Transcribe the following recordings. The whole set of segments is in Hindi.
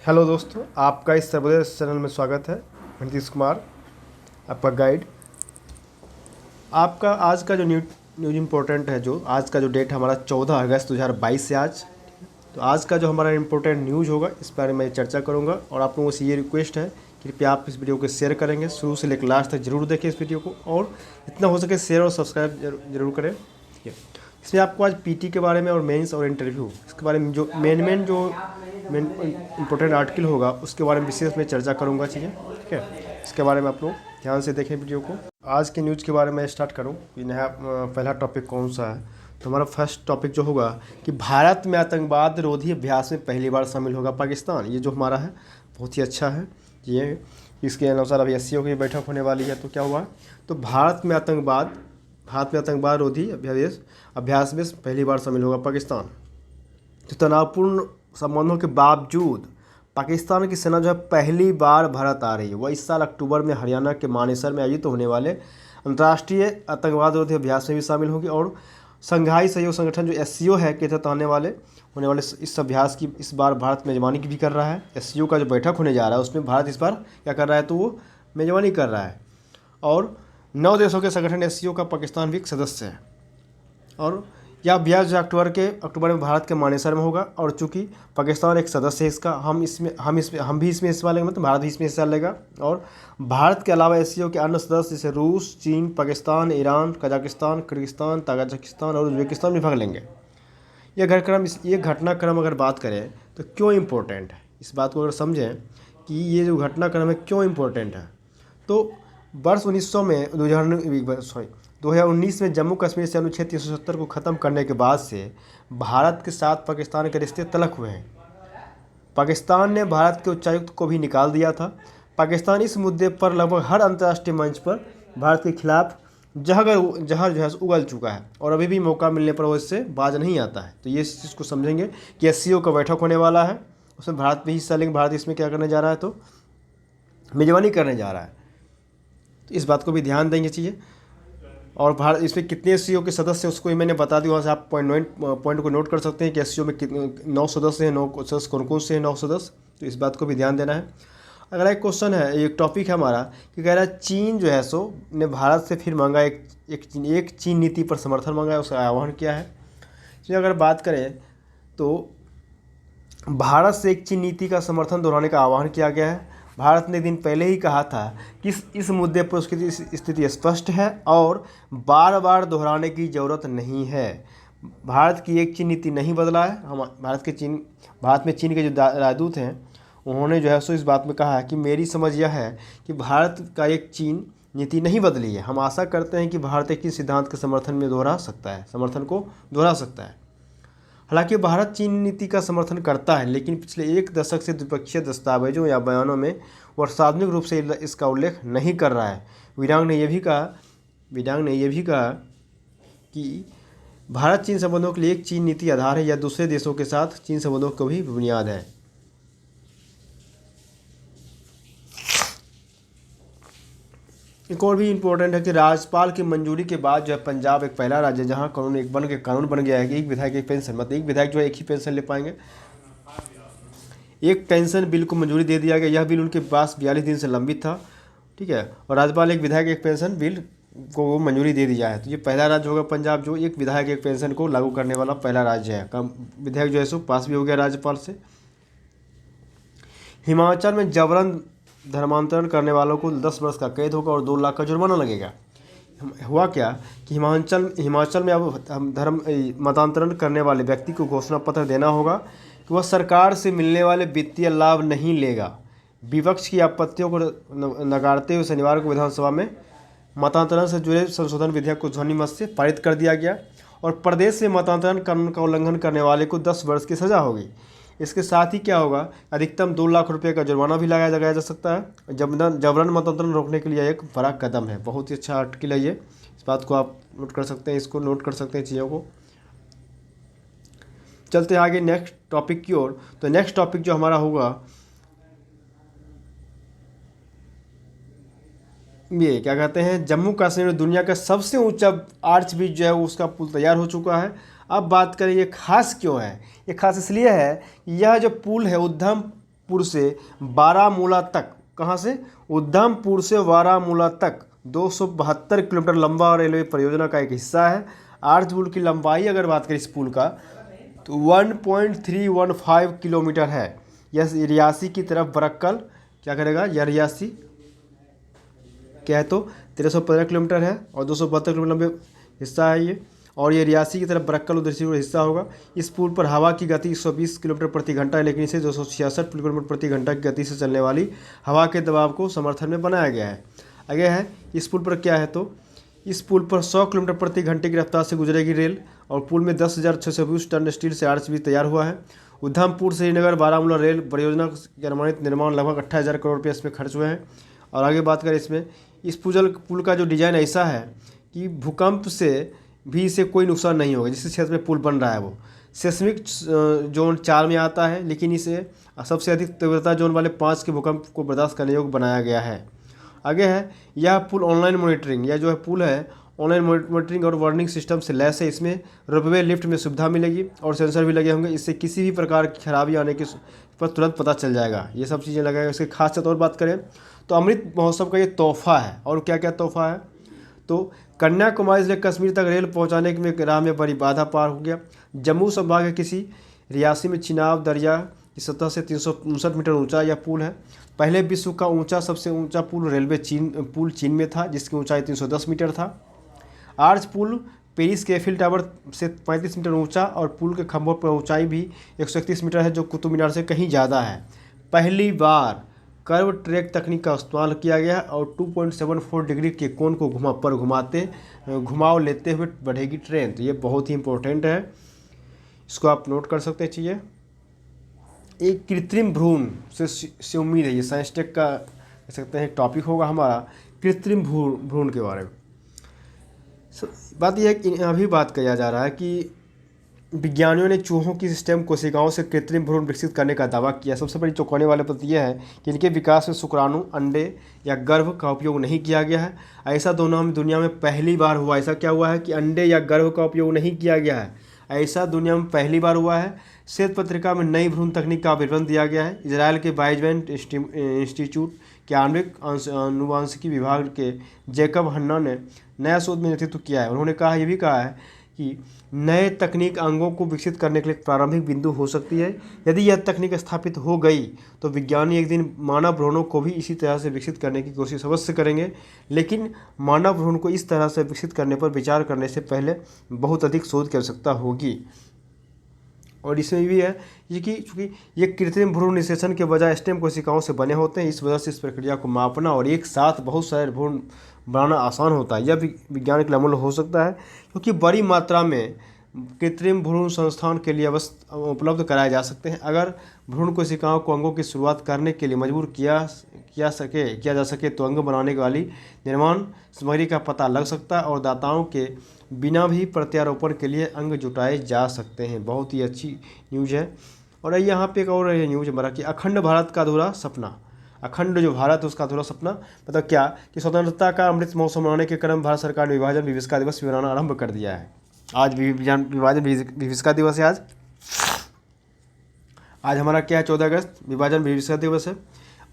हेलो दोस्तों, आपका इस सर्वोदय चैनल में स्वागत है। मैं नीतीश कुमार, आपका गाइड। आपका आज का जो न्यूज इम्पोर्टेंट है, जो आज का जो डेट हमारा 14 अगस्त 2022 से आज, तो आज का जो हमारा इम्पोर्टेंट न्यूज़ होगा इस बारे में चर्चा करूंगा। और आप लोगों से ये रिक्वेस्ट है कि कृपया आप इस वीडियो को शेयर करेंगे, शुरू से लेकर लास्ट तक जरूर देखें इस वीडियो को, और जितना हो सके शेयर और सब्सक्राइब जरूर करें। ठीक है, इसमें आपको आज पीटी के बारे में और मेंस और इंटरव्यू इसके बारे में जो मेन मेन इंपॉर्टेंट आर्टिकल होगा उसके बारे में विशेष में चर्चा करूंगा चीज़ें। ठीक है, इसके बारे में आप लोग ध्यान से देखें वीडियो को। आज के न्यूज़ के बारे में स्टार्ट करूँ कि नया पहला टॉपिक कौन सा है। तो हमारा फर्स्ट टॉपिक जो होगा कि भारत में आतंकवाद रोधी अभ्यास में पहली बार शामिल होगा पाकिस्तान। ये जो हमारा है बहुत ही अच्छा है। ये इसके अनुसार अभी एससीओ की बैठक होने वाली है। तो क्या हुआ, तो भारत में आतंकवाद रोधी अभ्यास में पहली बार शामिल होगा पाकिस्तान। तो तनावपूर्ण संबंधों के बावजूद पाकिस्तान की सेना जो है पहली बार भारत आ रही है। वह इस साल अक्टूबर में हरियाणा के मानेसर में आयोजित होने वाले अंतर्राष्ट्रीय आतंकवाद विरोधी अभ्यास में भी शामिल होगी। और संघाई सहयोग संगठन जो एससीओ है के तहत होने वाले इस अभ्यास की इस बार भारत मेजबानी की भी कर रहा है। एससीओ का जो बैठक होने जा रहा है उसमें भारत इस बार क्या कर रहा है, तो वो मेजबानी कर रहा है। और 9 देशों के संगठन एससीओ का पाकिस्तान भी एक सदस्य है। और यह अभ्यास जो अक्टूबर में भारत के मानेसर में होगा। और चूंकि पाकिस्तान एक सदस्य है इसका, हम भी इसमें हिस्सा लेंगे, मतलब भारत भी इसमें हिस्सा लेगा। और भारत के अलावा एससीओ के अन्य सदस्य जैसे रूस, चीन, Pakistan, Iran, Kazakhstan, Kyrgyzstan, Tajikistan और उज्बेकिस्तान भी भाग लेंगे। ये घटनाक्रम अगर बात करें तो क्यों इम्पोर्टेंट है, इस बात को अगर समझें कि ये जो घटनाक्रम है क्यों इम्पोर्टेंट है, तो वर्ष 2019 में जम्मू कश्मीर से अनुच्छेद 370 को ख़त्म करने के बाद से भारत के साथ पाकिस्तान के रिश्ते तल्ख हुए हैं। पाकिस्तान ने भारत के उच्चायुक्त को भी निकाल दिया था। पाकिस्तान इस मुद्दे पर लगभग हर अंतर्राष्ट्रीय मंच पर भारत के खिलाफ जहर जो है उगल चुका है, और अभी भी मौका मिलने पर वो इससे बाज नहीं आता है। तो ये इस चीज़ को समझेंगे कि एससीओ का बैठक होने वाला है, उसमें भारत भी हिस्सा लेंगे। भारत इसमें क्या करने जा रहा है, तो मेजबानी करने जा रहा है। तो इस बात को भी ध्यान देंगे चीज़ें। और भारत इसमें कितने एससीओ के सदस्य हैं उसको ही मैंने बता दिया। वहाँ से आप पॉइंट को नोट कर सकते हैं कि एससीओ में कितने 9 सदस्य हैं, 9 सदस्य कौन से हैं, 9 सदस्य। तो इस बात को भी ध्यान देना है। अगला एक क्वेश्चन है, एक टॉपिक है हमारा कि कह रहा है चीन जो है सो ने भारत से फिर मांगा एक चीन नीति पर समर्थन मांगा है, उसका आह्वान किया है। इसमें अगर बात करें तो भारत से एक चीन नीति का समर्थन दोहराने का आह्वान किया गया है। भारत ने एक दिन पहले ही कहा था कि इस मुद्दे पर उसकी स्थिति स्पष्ट है और बार बार दोहराने की ज़रूरत नहीं है। भारत की एक चीन नीति नहीं बदला है। हम भारत में चीन के जो राजदूत हैं उन्होंने जो है सो इस बात में कहा है कि मेरी समझ यह है कि भारत का एक चीन नीति नहीं बदली है। हम आशा करते हैं कि भारत एक ही सिद्धांत के समर्थन को दोहरा सकता है। हालांकि भारत चीन नीति का समर्थन करता है, लेकिन पिछले एक दशक से द्विपक्षीय दस्तावेजों या बयानों में वह सार्वजनिक रूप से इसका उल्लेख नहीं कर रहा है। विडांग ने यह भी कहा कि भारत चीन संबंधों के लिए एक चीन नीति आधार है या दूसरे देशों के साथ चीन संबंधों की भी बुनियाद है। एक और भी इम्पोर्टेंट है कि राज्यपाल की मंजूरी के बाद जो है पंजाब एक पहला राज्य है जहां कानून बन गया है कि एक विधायक एक पेंशन, मतलब एक विधायक जो है एक ही पेंशन ले पाएंगे। एक पेंशन बिल को मंजूरी दे दिया गया। यह बिल उनके पास 42 दिन से लंबित था। ठीक है, और राज्यपाल एक विधायक एक पेंशन बिल को मंजूरी दे दिया है। तो ये पहला राज्य होगा पंजाब जो एक विधायक एक पेंशन को लागू करने वाला पहला राज्य है। कम विधायक जो है सो पास भी हो गया राज्यपाल से। हिमाचल में जबरन धर्मांतरण करने वालों को 10 वर्ष का कैद होगा और 2 लाख का जुर्माना लगेगा। हुआ क्या कि हिमाचल में अब मतांतरण करने वाले व्यक्ति को घोषणा पत्र देना होगा कि वह सरकार से मिलने वाले वित्तीय लाभ नहीं लेगा। विपक्ष की आपत्तियों को नकारते हुए शनिवार को विधानसभा में मतांतरण से जुड़े संशोधन विधेयक को ध्वनिमत से पारित कर दिया गया और प्रदेश में मतांतरण कानून का उल्लंघन करने वाले को 10 वर्ष की सजा होगी। इसके साथ ही क्या होगा, अधिकतम 2 लाख रुपए का जुर्माना भी लगाया जा सकता है। जबरन मतांतरण रोकने के लिए एक बड़ा कदम है। बहुत ही अच्छा आर्टिकल है ये, इस बात को आप नोट कर सकते हैं, इसको नोट कर सकते हैं चीज़ों को। चलते हैं आगे नेक्स्ट टॉपिक की ओर। तो नेक्स्ट टॉपिक जो हमारा होगा ये क्या कहते हैं, जम्मू कश्मीर में दुनिया का सबसे ऊंचा आर्च ब्रिज जो है उसका पुल तैयार हो चुका है। अब बात करें ये खास क्यों है। ये खास इसलिए है कि यह जो पुल है उद्यम उधमपुर से बारामूला तक, कहाँ से? उधमपुर से बारामूला तक 272 किलोमीटर लंबा रेलवे परियोजना का एक हिस्सा है। आर्च पुल की लंबाई अगर बात करें इस पुल का तो 1.315 किलोमीटर है। यह रियासी की तरफ बरक्कल क्या करेगा? यह रियासी क्या है तो 1315 किलोमीटर है और 272 किलोमीटर लंबे हिस्सा है ये, और ये रियासी की तरफ बरक्कल उधर हिस्सा होगा। इस पुल पर हवा की गति 120 किलोमीटर प्रति घंटा है, लेकिन इसे 266 किलोमीटर प्रति घंटा की गति से चलने वाली हवा के दबाव को समर्थन में बनाया गया है। आगे है इस पुल पर क्या है तो इस पुल पर 100 किलोमीटर प्रति घंटे की रफ्तार से गुजरेगी रेल, और पुल में 10,620 टन स्टील से आर्च भी तैयार हुआ है। उधमपुर श्रीनगर बारामूला रेल परियोजना के अनुमानित निर्माण लगभग 28,000 करोड़ रुपये इसमें खर्च हुए हैं। और आगे बात करें इसमें, इस पुल का जो डिज़ाइन ऐसा है कि भूकंप से भी इसे कोई नुकसान नहीं होगा। जिस क्षेत्र में पुल बन रहा है वो सेस्मिक जोन 4 में आता है, लेकिन इसे सबसे अधिक तीव्रता जोन वाले 5 के भूकंप को बर्दाश्त करने योग्य बनाया गया है। आगे है यह पुल ऑनलाइन मॉनिटरिंग, यह जो है पुल है ऑनलाइन मॉनिटरिंग और वार्निंग सिस्टम से लैस है। इसमें रोपवे लिफ्ट में सुविधा मिलेगी और सेंसर भी लगे होंगे, इससे किसी भी प्रकार की खराबी आने के पर तुरंत पता चल जाएगा। ये सब चीज़ें लगाएगा। इसकी खासियत और बात करें तो अमृत महोत्सव का ये तोहफा है। और क्या क्या तोहफा है तो कन्याकुमारी से कश्मीर तक रेल पहुंचाने में राह में बड़ी बाधा पार हो गया। जम्मू संभाग के किसी रियासी में चिनाब दरिया की सतह से 359 मीटर ऊंचा यह पुल है। पहले विश्व का सबसे ऊंचा पुल पुल चीन में था, जिसकी ऊंचाई 310 मीटर था। आर्च पुल पेरिस के एफिल टावर से 35 मीटर ऊंचा और पुल के खंभों पर ऊंचाई भी 131 मीटर है, जो कुतुब मीनार से कहीं ज़्यादा है। पहली बार कर्व ट्रैक तकनीक का इस्तेमाल किया गया और 2.74 डिग्री के कोण को घुमाव लेते हुए बढ़ेगी ट्रेन। तो ये बहुत ही इंपॉर्टेंट है, इसको आप नोट कर सकते हैं चीज़ें। एक कृत्रिम भ्रूण से उम्मीद है, ये साइंस टेक का कह सकते हैं टॉपिक होगा हमारा, कृत्रिम भ्रूण के बारे में। बात यह है कि अभी बात किया जा रहा है कि विज्ञानियों ने चूहों की स्टेम कोशिकाओं से कृत्रिम भ्रूण विकसित करने का दावा किया। सबसे बड़ी चौंकाने वाली बात यह है कि इनके विकास में शुक्राणु, अंडे या गर्भ का उपयोग नहीं किया गया है। ऐसा दुनिया में पहली बार हुआ। ऐसा क्या हुआ है कि अंडे या गर्भ का उपयोग नहीं किया गया है, ऐसा दुनिया में पहली बार हुआ है। श्वेत पत्रिका में नई भ्रूण तकनीक का विवरण दिया गया है। इजराइल के बाइजवेंट इंस्टीट्यूट के आणविक अनुवांशिकी विभाग के जैकब हन्ना ने नया शोध में नेतृत्व किया है। उन्होंने ये भी कहा है कि नए तकनीक अंगों को विकसित करने के लिए प्रारंभिक बिंदु हो सकती है। यदि यह तकनीक स्थापित हो गई तो विज्ञानी एक दिन मानव भ्रूणों को भी इसी तरह से विकसित करने की कोशिश अवश्य करेंगे, लेकिन मानव भ्रूण को इस तरह से विकसित करने पर विचार करने से पहले बहुत अधिक शोध की आवश्यकता होगी। और इसमें भी है कि चूँकि ये कृत्रिम भ्रूण निषेचन के बजाय स्टेम कोशिकाओं से बने होते हैं, इस वजह से इस प्रक्रिया को मापना और एक साथ बहुत सारे भ्रूण बनाना आसान होता है। यह विज्ञान के लिए अमल हो सकता है, क्योंकि बड़ी मात्रा में कृत्रिम भ्रूण संस्थान के लिए उपलब्ध कराए जा सकते हैं। अगर भ्रूण कोशिकाओं को अंगों की शुरुआत करने के लिए मजबूर किया जा सके तो अंग बनाने वाली निर्माण सामग्री का पता लग सकता है और दाताओं के बिना भी प्रत्यारोपण के लिए अंग जुटाए जा सकते हैं। बहुत ही अच्छी न्यूज़ है। और यहाँ पे एक और न्यूज़ हमारा कि अखंड भारत का अधूरा सपना। अखंड जो भारत है उसका अधूरा सपना मतलब क्या कि स्वतंत्रता का अमृत महोत्सव मनाने के क्रम भारत सरकार ने विभाजन विविधता दिवस मनाना आरंभ कर दिया है। आज विभाजन विविधता दिवस है। आज हमारा क्या है 14 अगस्त विभाजन विविधता दिवस है।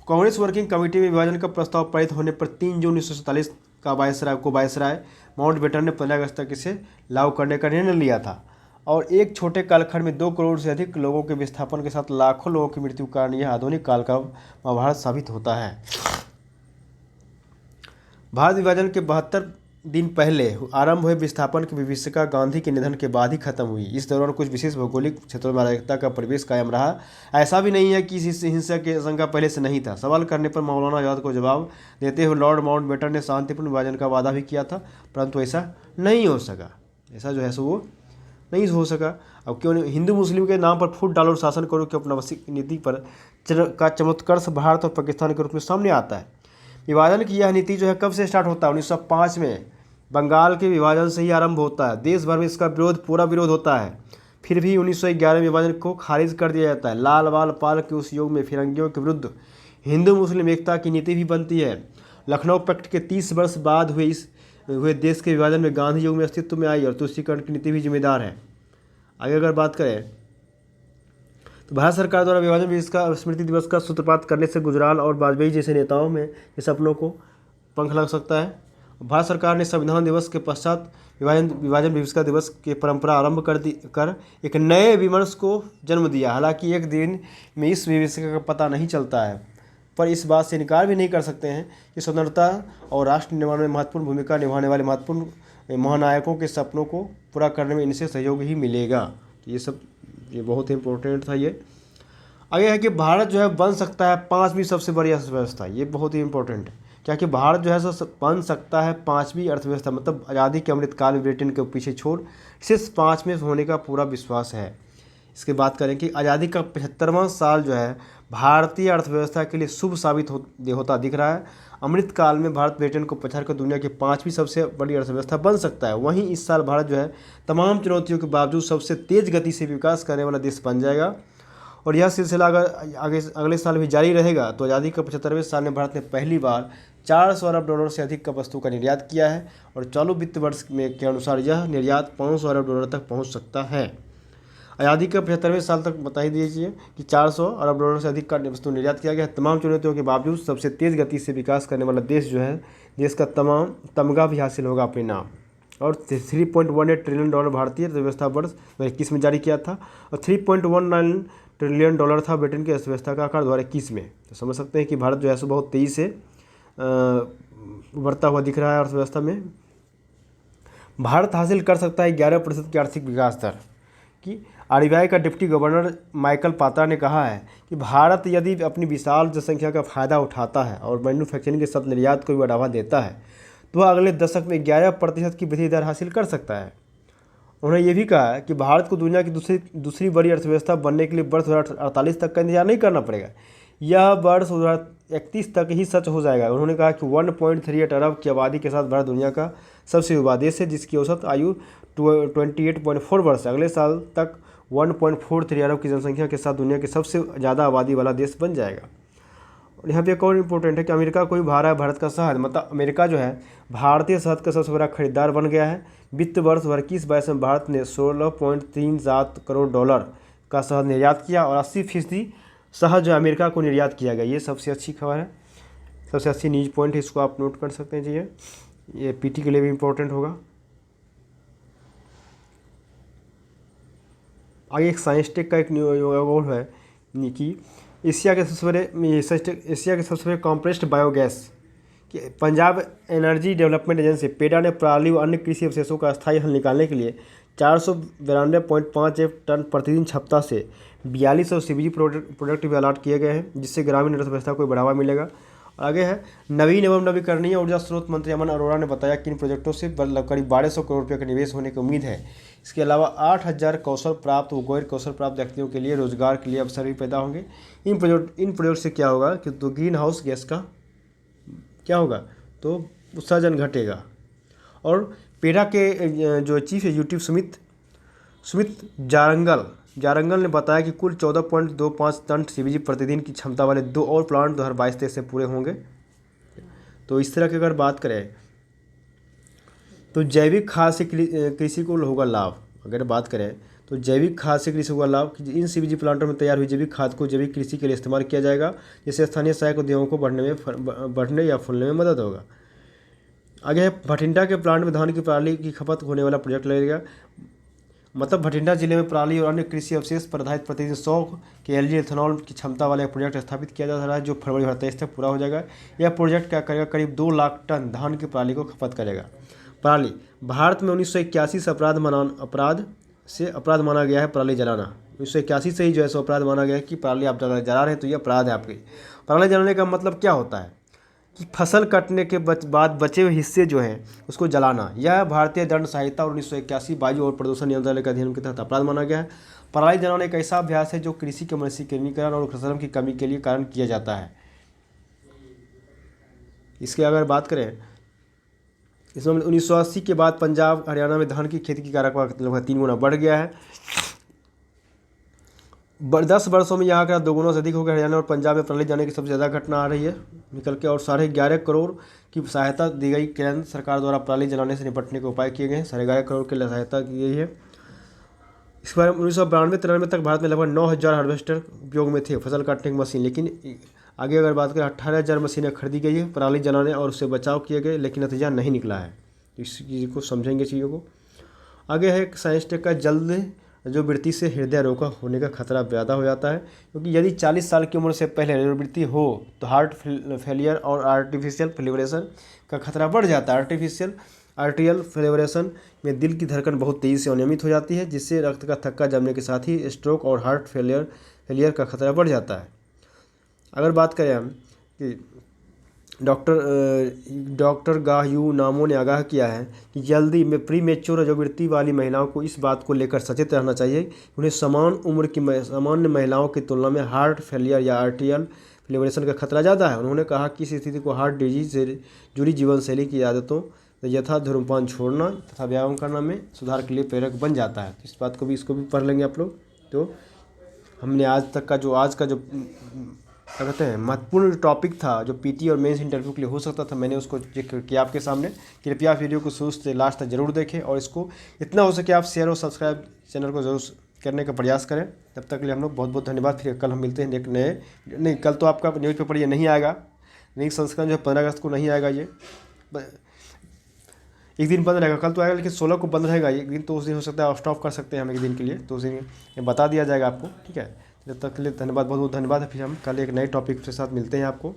कांग्रेस वर्किंग कमेटी में विभाजन का प्रस्ताव पारित होने पर 3 जून 1947 का वायसराय माउंटबेटन ने 15 अगस्त तक इसे लागू करने का निर्णय लिया था। और एक छोटे कालखंड में 2 करोड़ से अधिक लोगों के विस्थापन के साथ लाखों लोगों की मृत्यु के कारण यह आधुनिक काल का महाभारत साबित होता है। भारत विभाजन के 72 दिन पहले आरंभ हुए विस्थापन की विभीषिका गांधी के निधन के बाद ही खत्म हुई। इस दौरान कुछ विशेष भौगोलिक क्षेत्रों में अराजकता का परिवेश कायम रहा। ऐसा भी नहीं है कि इस हिंसा की आशंका पहले से नहीं था। सवाल करने पर मौलाना आजाद को जवाब देते हुए लॉर्ड माउंटबेटन ने शांतिपूर्ण विभाजन का वादा भी किया था, परंतु ऐसा नहीं हो सका। ऐसा जो है सो वो नहीं हो सका। अब क्यों नहीं? हिंदू मुस्लिम के नाम पर फूट डालो और शासन करो की औपनिवेशिक नीति पर का चमत्कृष भारत और पाकिस्तान के रूप में सामने आता है। विभाजन की यह नीति जो है कब से स्टार्ट होता है? 1905 में बंगाल के विभाजन से ही आरंभ होता है। देश भर में इसका पूरा विरोध होता है। फिर भी 1911 में विभाजन को खारिज कर दिया जाता है। लाल बाल पाल के उस युग में फिरंगियों के विरुद्ध हिंदू मुस्लिम एकता की नीति भी बनती है। लखनऊ पैक्ट के 30 वर्ष बाद हुए देश के विभाजन में गांधी युग में अस्तित्व में आई और तुष्टीकरण की नीति भी जिम्मेदार है। आगे अगर बात करें तो भारत सरकार द्वारा विभाजन दिवस का स्मृति दिवस का सूत्रपात करने से गुजराल और वाजपेयी जैसे नेताओं में ये सपनों को पंख लग सकता है। भारत सरकार ने संविधान दिवस के पश्चात विभाजन विभीषिका दिवस की परंपरा आरंभ कर एक नए विमर्श को जन्म दिया। हालांकि एक दिन में इस विभीषिका का पता नहीं चलता है, पर इस बात से इनकार भी नहीं कर सकते हैं कि स्वतंत्रता और राष्ट्र निर्माण में महत्वपूर्ण भूमिका निभाने वाले महत्वपूर्ण महानायकों के सपनों को पूरा करने में इनसे सहयोग ही मिलेगा। ये बहुत इम्पोर्टेंट था। ये आगे है कि भारत जो है बन सकता है 5वीं सबसे बड़ी अर्थव्यवस्था। ये बहुत ही इंपॉर्टेंट है, क्या कि भारत जो है सो बन सकता है 5वीं अर्थव्यवस्था, मतलब आज़ादी के अमृतकाल में ब्रिटेन के पीछे छोड़ सिर्फ 5 में होने का पूरा विश्वास है। इसके बात करें कि आज़ादी का 75वां साल जो है भारतीय अर्थव्यवस्था के लिए शुभ साबित होता दिख रहा है। अमृतकाल में भारत ब्रिटेन को पछाड़ कर दुनिया की 5वीं सबसे बड़ी अर्थव्यवस्था बन सकता है। वहीं इस साल भारत जो है तमाम चुनौतियों के बावजूद सबसे तेज़ गति से विकास करने वाला देश बन जाएगा, और यह सिलसिला अगर अगले साल भी जारी रहेगा तो आज़ादी के 75वें साल में भारत ने पहली बार 400 अरब डॉलर से अधिक का वस्तु का निर्यात किया है, और चालू वित्त वर्ष में के अनुसार यह निर्यात 500 अरब डॉलर तक पहुंच सकता है। आज़ादी के 75वें साल तक बता ही दीजिए कि 400 अरब डॉलर से अधिक का वस्तु निर्यात किया गया है। तमाम चुनौतियों के बावजूद सबसे तेज़ गति से विकास करने वाला देश जो है, देश का तमाम तमगा भी हासिल होगा अपने नाम। और 3.18 ट्रिलियन डॉलर भारतीय अर्थव्यवस्था वर्ष 2021 में जारी किया था, और 3.19 ट्रिलियन डॉलर था ब्रिटेन की अर्थव्यवस्था का आकार 2021 में। तो समझ सकते हैं कि भारत जो है सो बहुत तेज़ी से उभरता हुआ दिख रहा है अर्थव्यवस्था में। भारत हासिल कर सकता है 11% की आर्थिक विकास दर की। आरबीआई का डिप्टी गवर्नर माइकल पात्रा ने कहा है कि भारत यदि अपनी विशाल जनसंख्या का फायदा उठाता है और मैन्युफैक्चरिंग के साथ निर्यात को भी बढ़ावा देता है तो वह अगले दशक में 11% की वृद्धि दर हासिल कर सकता है। उन्होंने ये भी कहा है कि भारत को दुनिया की दूसरी बड़ी अर्थव्यवस्था बनने के लिए वर्ष 2048 तक का इंतजार नहीं करना पड़ेगा, यह वर्ष 2031 तक ही सच हो जाएगा। उन्होंने कहा कि 1.38 अरब की आबादी के साथ भारत दुनिया का सबसे युवा देश है, जिसकी औसत आयु 28.4 वर्ष है। अगले साल तक 1.43 अरब की जनसंख्या के साथ दुनिया के सबसे ज़्यादा आबादी वाला देश बन जाएगा। और यहाँ पे एक और इम्पोर्टेंट है कि अमेरिका को भी भा रहा है भारत का शहद, मतलब अमेरिका जो है भारतीय शहद का सबसे बड़ा खरीदार बन गया है। वित्त वर्ष 2021-22 में भारत ने 16.37 करोड़ डॉलर का शहद निर्यात किया, और 80% शहद जो अमेरिका को निर्यात किया गया। ये सबसे अच्छी खबर है, सबसे अच्छी न्यूज पॉइंट है, इसको आप नोट कर सकते हैं जी। ये पीटी के लिए भी इम्पोर्टेंट होगा। आगे एक साइंस टेक का एक न्यूज है कि एशिया के सबसे बड़े कॉम्प्रेस्ड बायोगैस कि पंजाब एनर्जी डेवलपमेंट एजेंसी पेडा ने पराली व अन्य कृषि अवशेषों का अस्थायी हल निकालने के लिए 492.5 टन प्रतिदिन क्षमता से 4200 सीबीजी प्रोडक्ट भी अलॉट किए गए हैं, जिससे ग्रामीण अर्थव्यवस्था को बढ़ावा मिलेगा। आगे है नवीन एवं नवीकरणीय ऊर्जा स्रोत मंत्री अमन अरोड़ा ने बताया कि इन प्रोजेक्टों से करीब 1200 करोड़ रुपये का निवेश होने की उम्मीद है। इसके अलावा 8000 कौशल प्राप्त व गैर कौशल प्राप्त व्यक्तियों के लिए रोजगार के लिए अवसर भी पैदा होंगे। इन प्रोजेक्ट से क्या होगा कि तो ग्रीन हाउस गैस का क्या होगा तो उत्सर्जन घटेगा। और पेडा के जो चीफ एग्जीक्यूटिव सुमित जारंगल ने बताया कि कुल 14.25 टन सीबीजी प्रतिदिन की क्षमता वाले 2 और प्लांट 2022-23 से पूरे होंगे। तो इस तरह की अगर बात करें तो जैविक खाद से कृषि को होगा लाभ। अगर बात करें तो जैविक खाद से कृषि होगा लाभ कि इन सीबीजी प्लांटों में तैयार हुई जैविक खाद को जैविक कृषि के लिए इस्तेमाल किया जाएगा, जिससे स्थानीय सहायक उद्योगों को बढ़ने या फूलने में मदद होगा। आगे है भटिंडा के प्लांट में धान की पराली की खपत होने वाला प्रोजेक्ट लगेगा, मतलब भटिंडा जिले में पराली और अन्य कृषि अवशेष पर आधारित प्रतिदिन 100 के एलजी एथेनॉल की क्षमता वाला एक प्रोजेक्ट स्थापित किया जा रहा है, जो फरवरी 2023 तक पूरा हो जाएगा। यह प्रोजेक्ट क्या करेगा, करीब 2 लाख टन धान की पराली को खपत करेगा। पराली भारत में 1981 से अपराध माना गया है पराली जलाना। 1981 से ही जो है सो अपराध माना गया है कि पराली आप जला रहे हैं तो ये अपराध है आपके। पराली जलाने का मतलब क्या होता है कि फसल कटने के बाद बचे हुए हिस्से जो हैं उसको जलाना। यह भारतीय दंड संहिता और 1981 वायु और प्रदूषण नियंत्रण के अधिनियम के तहत अपराध माना गया है। पराली जलाना एक ऐसा अभ्यास है जो कृषि के मनुष्यीकरण और श्रम की कमी के लिए कारण किया जाता है। इसके अगर बात करें इसमें 1980 के बाद पंजाब हरियाणा में धान की खेती की कारकबार लगभग 3 गुना बढ़ गया है। 10 वर्षों में यहाँ का 2 गुना से अधिक हो गया। हरियाणा और पंजाब में पराली जाने की सबसे ज़्यादा घटना आ रही है निकल के, और 11.5 करोड़ की सहायता दी गई। केंद्र सरकार द्वारा पराली जलाने से निपटने के उपाय किए गए हैं। 11.5 करोड़ की सहायता की गई है। इसके बाद 1992-93 तक भारत में लगभग 9,000 हार्वेस्टर उपयोग में थे, फसल काटने की मशीन। लेकिन आगे अगर बात करें 18,000 मशीनें खरीदी गई है पराली जलाने और उससे बचाव किए गए, लेकिन नतीजा नहीं निकला है। इस चीज़ को समझेंगे चीज़ों को। आगे है साइंस टेक का जल्द जो वृत्ति से हृदय रोग होने का खतरा ज़्यादा हो जाता है, क्योंकि यदि 40 साल की उम्र से पहले हृदय हो तो हार्ट फेलियर और आर्टिफिशियल फिब्रिलेशन का खतरा बढ़ जाता है। आर्टियल फिब्रिलेशन में दिल की धड़कन बहुत तेज़ी से अनियमित हो जाती है, जिससे रक्त का थक्का जमने के साथ ही स्ट्रोक और हार्ट फेलियर का खतरा बढ़ जाता है। अगर बात करें हम कि डॉक्टर गाहयू नामो ने आगाह किया है कि जल्दी में प्री मेच्योर रजोवृत्ति वाली महिलाओं को इस बात को लेकर सचेत रहना चाहिए। उन्हें समान उम्र की सामान्य महिलाओं की तुलना में हार्ट फेलियर या आर्टियल फिब्रिलेशन का खतरा ज़्यादा है। उन्होंने कहा कि इस स्थिति को हार्ट डिजीज से जुड़ी जीवन शैली की आदतों यथा धूम्रपान छोड़ना तथा व्यायाम करना में सुधार के लिए प्रेरक बन जाता है। इस बात को भी इसको भी पढ़ लेंगे आप लोग। तो हमने आज का जो क्या कहते हैं महत्वपूर्ण टॉपिक था, जो पीटी और मेंस इंटरव्यू के लिए हो सकता था, मैंने उसको जिक्र किया आपके सामने। कृपया वीडियो को शुरू से लास्ट तक जरूर देखें और इसको इतना हो सके आप शेयर और सब्सक्राइब चैनल को जरूर करने का प्रयास करें। तब तक के लिए हम लोग बहुत बहुत धन्यवाद। फिर कल हम मिलते हैं एक नए, नहीं कल तो आपका न्यूज़पेपर ये नहीं आएगा, नई संस्करण जो है 15 अगस्त को नहीं आएगा, ये एक दिन बंद रहेगा। कल तो आएगा लेकिन 16 को बंद रहेगा एक दिन, तो उस दिन हो सकता है स्टॉप कर सकते हैं हम एक दिन के लिए, तो उस दिन ये बता दिया जाएगा आपको। ठीक है, जब तक के लिए धन्यवाद, बहुत बहुत धन्यवाद। फिर हम कल एक नए टॉपिक के साथ मिलते हैं आपको।